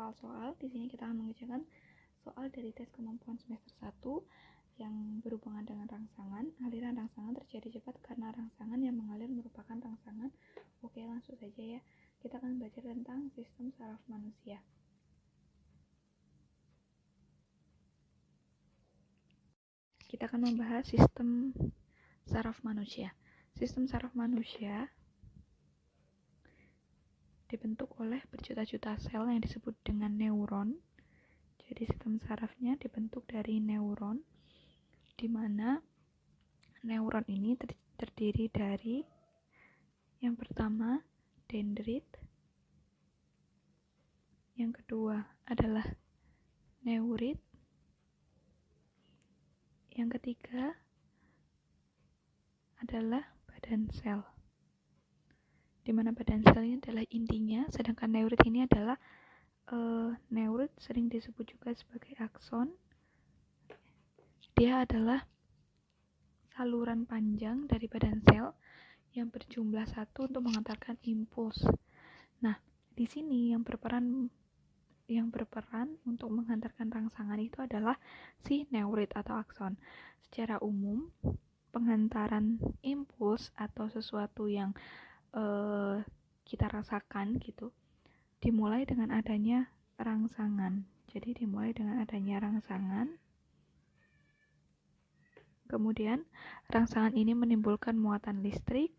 soal-soal. Di sini kita akan mengerjakan soal dari tes kemampuan semester 1 yang berhubungan dengan rangsangan. Aliran rangsangan terjadi cepat karena rangsangan yang mengalir merupakan rangsangan. Oke, langsung saja ya. Kita akan belajar tentang sistem saraf manusia. Kita akan membahas sistem saraf manusia. Sistem saraf manusia dibentuk oleh berjuta-juta sel yang disebut dengan neuron. Jadi sistem sarafnya dibentuk dari neuron, di mana neuron ini terdiri dari yang pertama dendrit, yang kedua adalah neurit, yang ketiga adalah badan sel, di mana badan sel ini adalah intinya, sedangkan neurit ini adalah neurit sering disebut juga sebagai akson. Dia adalah saluran panjang dari badan sel yang berjumlah satu untuk mengantarkan impuls. Nah, di sini yang berperan untuk menghantarkan rangsangan itu adalah si neurit atau akson. Secara umum, penghantaran impuls atau sesuatu yang kita rasakan gitu dimulai dengan adanya rangsangan. Jadi dimulai dengan adanya rangsangan. Kemudian rangsangan ini menimbulkan muatan listrik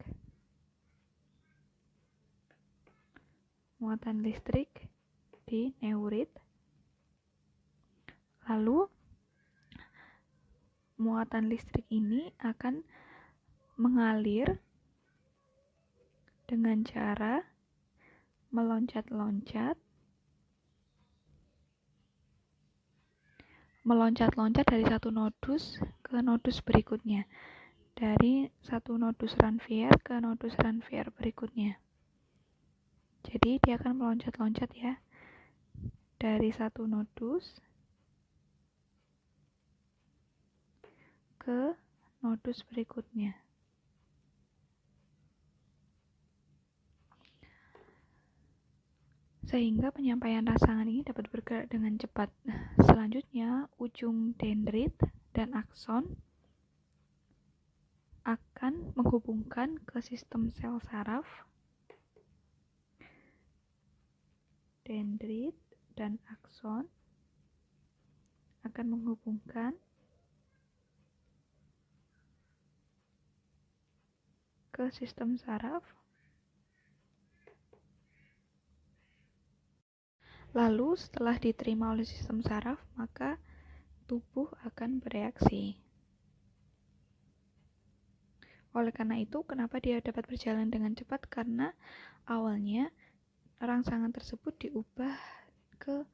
di neurit. Lalu muatan listrik ini akan mengalir dengan cara meloncat-loncat dari satu nodus ke nodus berikutnya, dari satu nodus Ranvier ke nodus Ranvier berikutnya. Jadi dia akan meloncat-loncat ya, dari satu nodus ke nodus berikutnya. Sehingga penyampaian rangsangan ini dapat bergerak dengan cepat. Selanjutnya, ujung dendrit dan akson akan menghubungkan ke sistem sel saraf. Dendrit dan akson akan menghubungkan ke sistem saraf. Lalu setelah diterima oleh sistem saraf, maka tubuh akan bereaksi. Oleh karena itu, kenapa dia dapat berjalan dengan cepat? Karena awalnya rangsangan tersebut diubah ke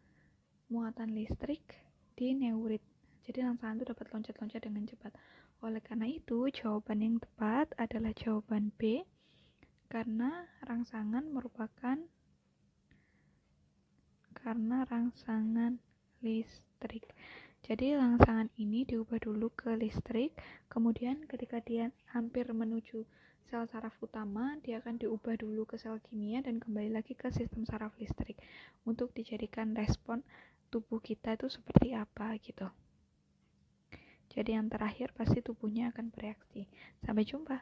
muatan listrik di neurit. Jadi rangsangan itu dapat loncat-loncat dengan cepat. Oleh karena itu, jawaban yang tepat adalah jawaban B, karena rangsangan listrik. Jadi rangsangan ini diubah dulu ke listrik, kemudian ketika dia hampir menuju sel saraf utama, dia akan diubah dulu ke sel kimia dan kembali lagi ke sistem saraf listrik untuk dijadikan respon tubuh kita itu seperti apa gitu. Jadi yang terakhir pasti tubuhnya akan bereaksi. Sampai jumpa.